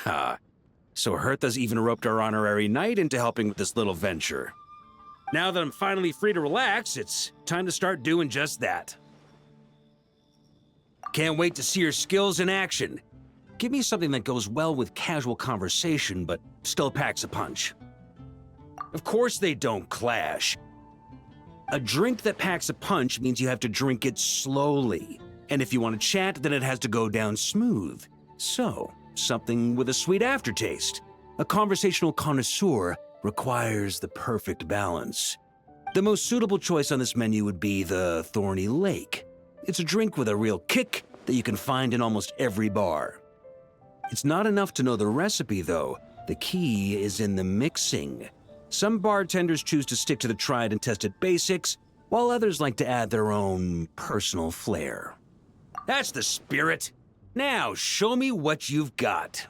Ha. So Hertha's even roped our honorary knight into helping with this little venture. Now that I'm finally free to relax, it's time to start doing just that. Can't wait to see your skills in action. Give me something that goes well with casual conversation, but still packs a punch. Of course they don't clash. A drink that packs a punch means you have to drink it slowly. And if you want to chat, then it has to go down smooth. So, something with a sweet aftertaste. A conversational connoisseur requires the perfect balance. The most suitable choice on this menu would be the Thorny Lake. It's a drink with a real kick that you can find in almost every bar. It's not enough to know the recipe, though. The key is in the mixing. Some bartenders choose to stick to the tried and tested basics, while others like to add their own personal flair. That's the spirit. Now, show me what you've got.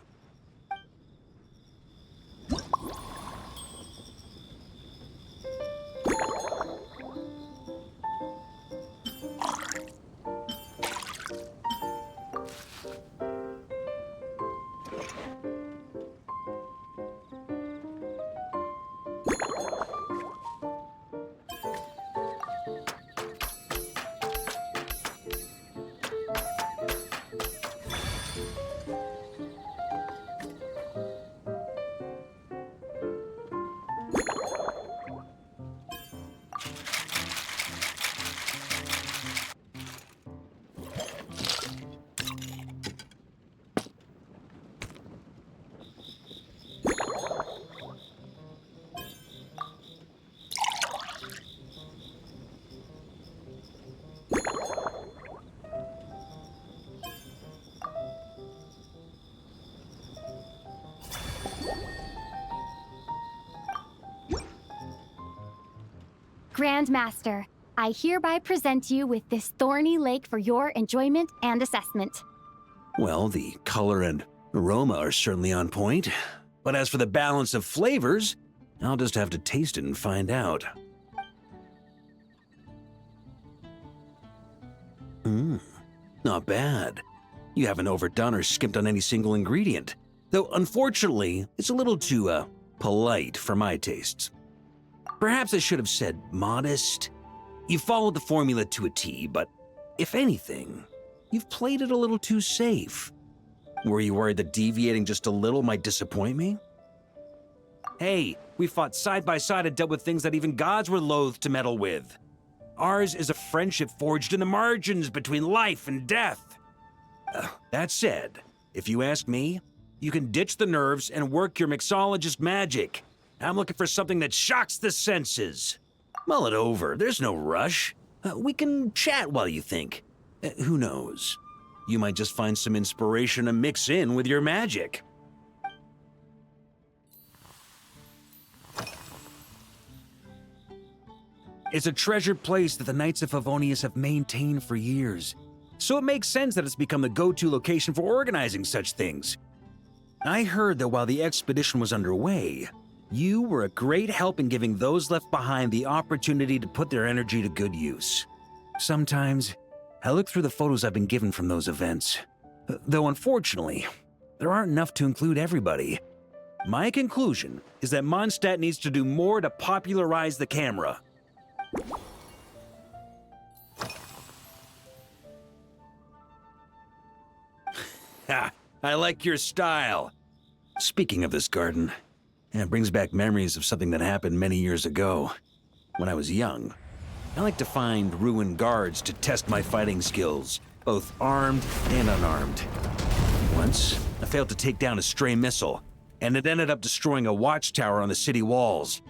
Grandmaster, I hereby present you with this Thorny Lake for your enjoyment and assessment. Well, the color and aroma are certainly on point. But as for the balance of flavors, I'll just have to taste it and find out. Not bad. You haven't overdone or skimped on any single ingredient. Though, unfortunately, it's a little too, polite for my tastes. Perhaps I should have said modest. You followed the formula to a T, but if anything, you've played it a little too safe. Were you worried that deviating just a little might disappoint me? Hey, we fought side by side and dealt with things that even gods were loath to meddle with. Ours is a friendship forged in the margins between life and death. That said, if you ask me, you can ditch the nerves and work your mixologist magic. I'm looking for something that shocks the senses. Mull it over, there's no rush. We can chat while you think. Who knows? You might just find some inspiration to mix in with your magic. It's a treasured place that the Knights of Favonius have maintained for years, so it makes sense that it's become the go-to location for organizing such things. I heard that while the expedition was underway, you were a great help in giving those left behind the opportunity to put their energy to good use. Sometimes, I look through the photos I've been given from those events, though unfortunately, there aren't enough to include everybody. My conclusion is that Mondstadt needs to do more to popularize the camera. Ha! I like your style. Speaking of this garden, it brings back memories of something that happened many years ago. When I was young, I like to find ruined guards to test my fighting skills, both armed and unarmed. Once, I failed to take down a stray missile, and it ended up destroying a watchtower on the city walls.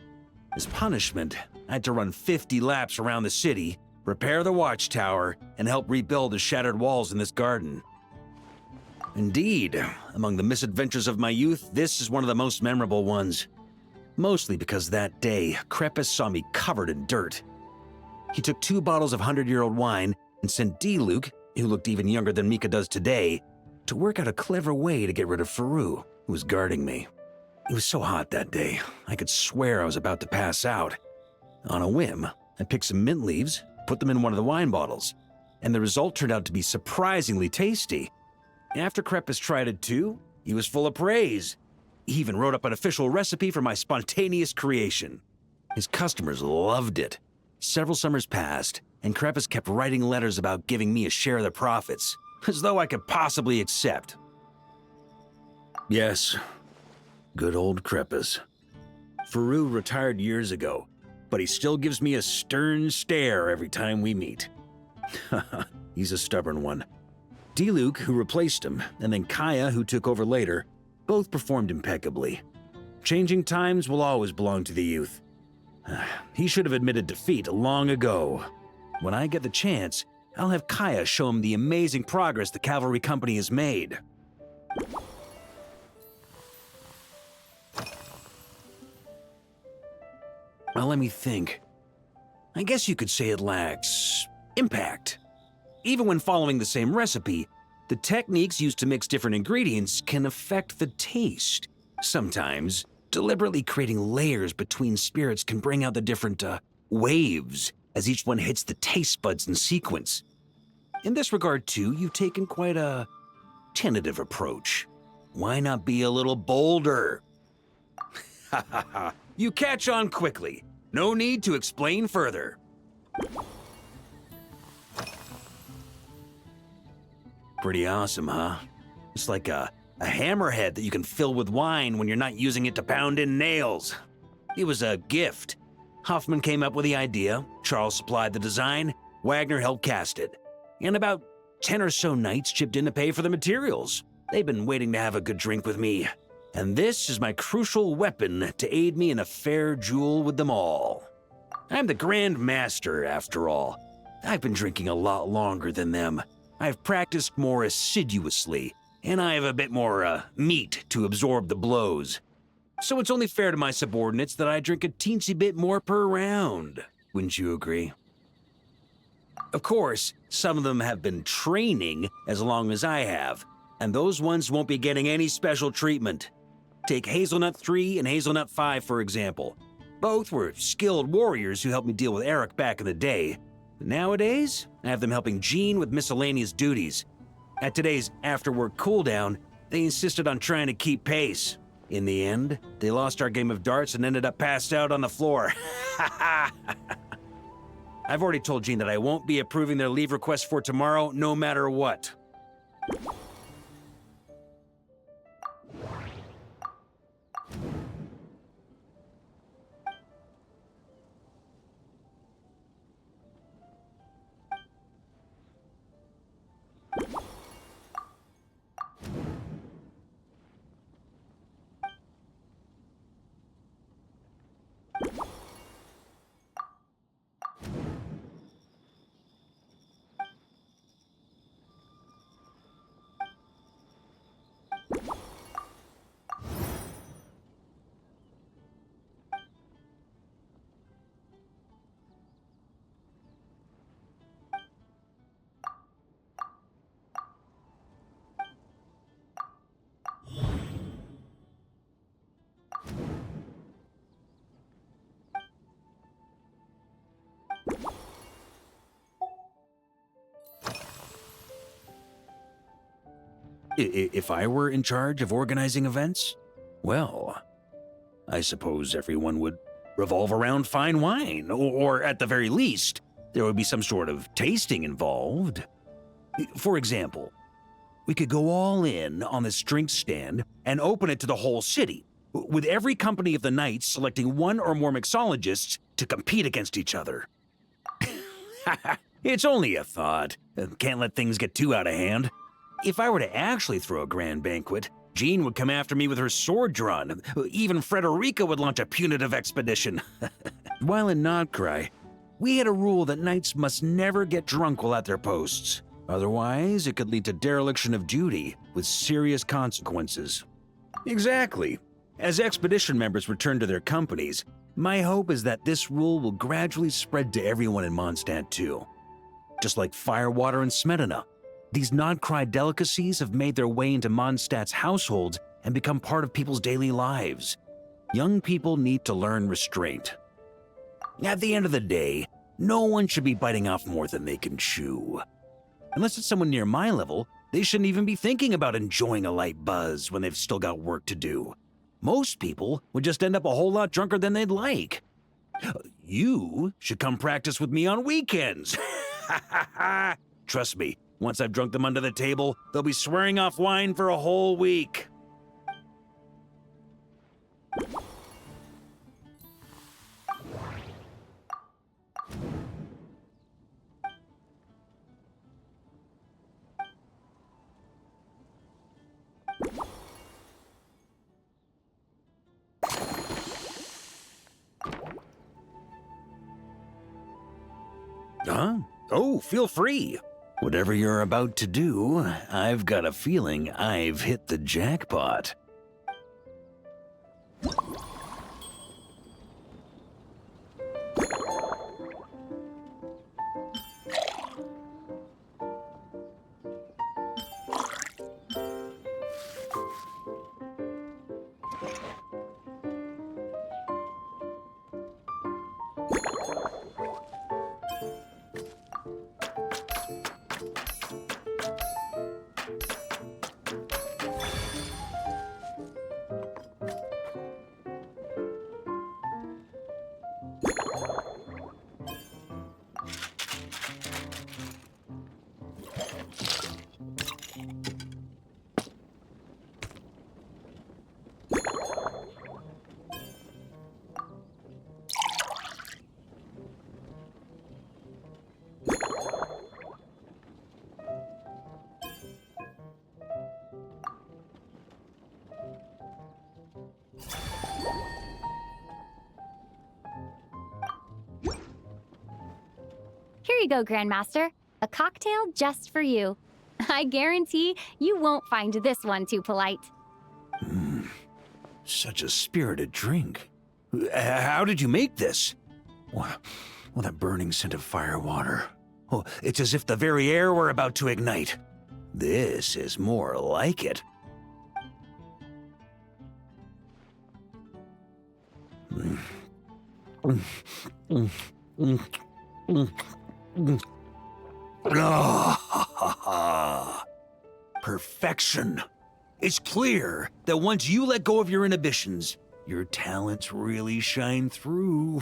As punishment, I had to run 50 laps around the city, repair the watchtower, and help rebuild the shattered walls in this garden. Indeed, among the misadventures of my youth, this is one of the most memorable ones. Mostly because that day, Krepus saw me covered in dirt. He took 2 bottles of 100-year-old wine and sent D-Luke, who looked even younger than Mika does today, to work out a clever way to get rid of Faru, who was guarding me. It was so hot that day, I could swear I was about to pass out. On a whim, I picked some mint leaves, put them in one of the wine bottles, and the result turned out to be surprisingly tasty. After Krepus tried it too, He was full of praise. He even wrote up an official recipe for my spontaneous creation. His customers loved it. Several summers passed, and Kreppus kept writing letters about giving me a share of the profits, as though I could possibly accept. Yes, good old Kreppus. Faru retired years ago, but he still gives me a stern stare every time we meet. He's a stubborn one. Diluc, who replaced him, and then Kaya, who took over later, both performed impeccably. Changing times will always belong to the youth. He should have admitted defeat long ago. When I get the chance, I'll have Kaya show him the amazing progress the cavalry company has made. Well, let me think. I guess you could say it lacks impact. Even when following the same recipe, the techniques used to mix different ingredients can affect the taste. Sometimes, deliberately creating layers between spirits can bring out the different waves as each one hits the taste buds in sequence. In this regard, too, you've taken quite a tentative approach. Why not be a little bolder? Ha ha ha. You catch on quickly. No need to explain further. Pretty awesome, huh? It's like a hammerhead that you can fill with wine when you're not using it to pound in nails. It was a gift. Hoffman came up with the idea, Charles supplied the design, Wagner helped cast it. And about 10 or so knights chipped in to pay for the materials. They've been waiting to have a good drink with me. And this is my crucial weapon to aid me in a fair duel with them all. I'm the Grand Master, after all. I've been drinking a lot longer than them. I've practiced more assiduously, and I have a bit more meat to absorb the blows. So it's only fair to my subordinates that I drink a teensy bit more per round. Wouldn't you agree? Of course, some of them have been training as long as I have, and those ones won't be getting any special treatment. Take Hazelnut 3 and Hazelnut 5, for example. Both were skilled warriors who helped me deal with Eric back in the day. Nowadays, I have them helping Jean with miscellaneous duties. At today's after-work cooldown, they insisted on trying to keep pace. In the end, they lost our game of darts and ended up passed out on the floor. I've already told Jean that I won't be approving their leave request for tomorrow, no matter what. If I were in charge of organizing events, well, I suppose everyone would revolve around fine wine, or at the very least, there would be some sort of tasting involved. For example, we could go all in on this drink stand and open it to the whole city, with every company of the knights selecting one or more mixologists to compete against each other. It's only a thought. Can't let things get too out of hand. If I were to actually throw a grand banquet, Jean would come after me with her sword drawn. Even Frederica would launch a punitive expedition. While in Nodcry, we had a rule that knights must never get drunk while at their posts. Otherwise, it could lead to dereliction of duty with serious consequences. Exactly. As expedition members return to their companies, my hope is that this rule will gradually spread to everyone in Mondstadt too. Just like firewater and Smedina, these Nodcry delicacies have made their way into Mondstadt's households and become part of people's daily lives. Young people need to learn restraint. At the end of the day, no one should be biting off more than they can chew. Unless it's someone near my level, They shouldn't even be thinking about enjoying a light buzz when they've still got work to do. Most people would just end up a whole lot drunker than they'd like. You should come practice with me on weekends. Trust me, once I've drunk them under the table, they'll be swearing off wine for a whole week. Huh? Oh, feel free. Whatever you're about to do, I've got a feeling I've hit the jackpot. Here you go, Grandmaster. A cocktail just for you. I guarantee you won't find this one too polite. Such a spirited drink. How did you make this? Well, that burning scent of fire water. Oh, it's as if the very air were about to ignite. This is more like it. Perfection. It's clear that once you let go of your inhibitions, your talents really shine through.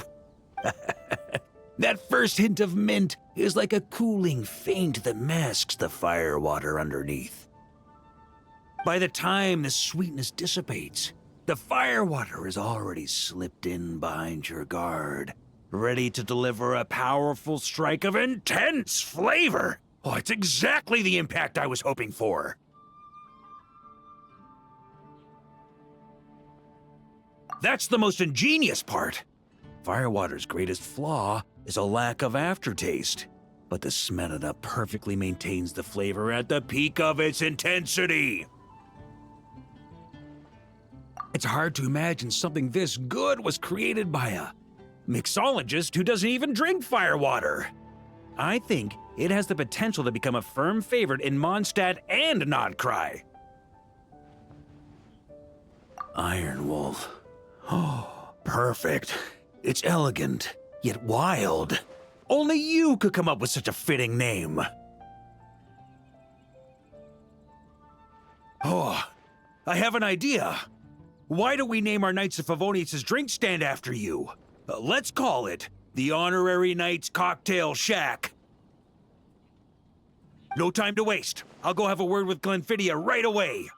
That first hint of mint is like a cooling feint that masks the fire water underneath. By the time the sweetness dissipates, the fire water is already slipped in behind your guard, ready to deliver a powerful strike of intense flavor. Oh, it's exactly the impact I was hoping for. That's the most ingenious part. Firewater's greatest flaw is a lack of aftertaste, but the Smelita perfectly maintains the flavor at the peak of its intensity. It's hard to imagine something this good was created by a mixologist who doesn't even drink firewater. I think it has the potential to become a firm favorite in Mondstadt and Nodcry. Iron Wolf. Oh, perfect. It's elegant, yet wild. Only you could come up with such a fitting name. Oh, I have an idea. Why don't we name our Knights of Favonius' drink stand after you? Let's call it the Honorary Knights Cocktail Shack. No time to waste. I'll go have a word with Glenfiddich right away.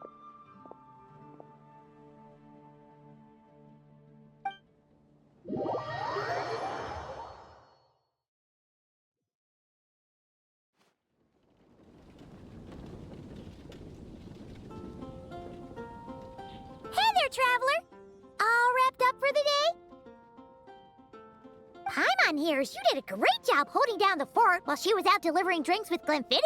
Hey there, traveler! All wrapped up for the day? Paimon hears you did a great job holding down the fort while she was out delivering drinks with Glenfiddich.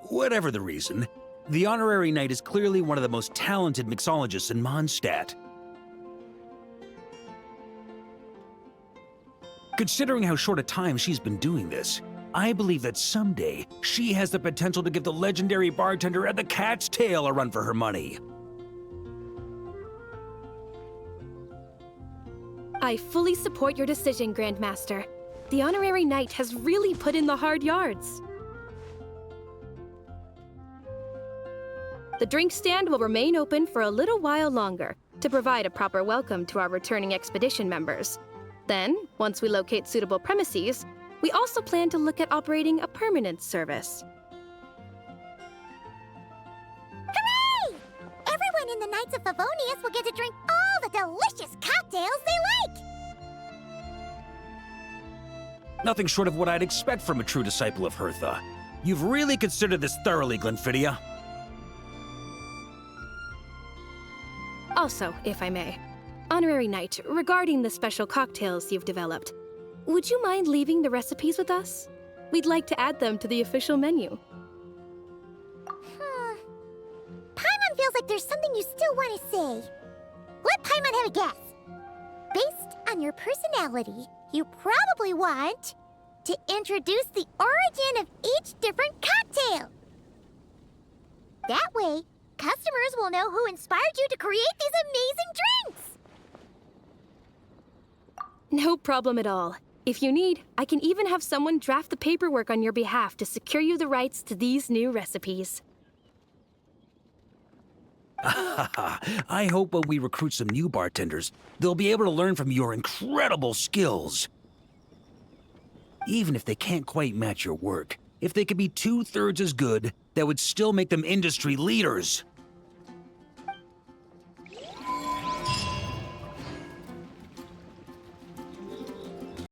Whatever the reason, the Honorary Knight is clearly one of the most talented mixologists in Mondstadt. Considering how short a time she's been doing this, I believe that someday she has the potential to give the legendary bartender at the Cat's Tail a run for her money. I fully support your decision, Grandmaster. the honorary knight has really put in the hard yards. The drink stand will remain open for a little while longer to provide a proper welcome to our returning expedition members. Then, once we locate suitable premises, we also plan to look at operating a permanent service. Hooray! Everyone in the Knights of Favonius will get to drink all the delicious cocktails they like! Nothing short of what I'd expect from a true disciple of Hertha. You've really considered this thoroughly, Glenfiddia. Also, if I may, Honorary Knight, regarding the special cocktails you've developed, would you mind leaving the recipes with us? We'd like to add them to the official menu. Paimon feels like there's something you still want to say. Let Paimon have a guess. Based on your personality, you probably want to introduce the origin of each different cocktail. That way, customers will know who inspired you to create these amazing drinks. No problem at all. If you need, I can even have someone draft the paperwork on your behalf to secure you the rights to these new recipes. I hope when we recruit some new bartenders, they'll be able to learn from your incredible skills. Even if they can't quite match your work, if they could be 2/3 as good, that would still make them industry leaders.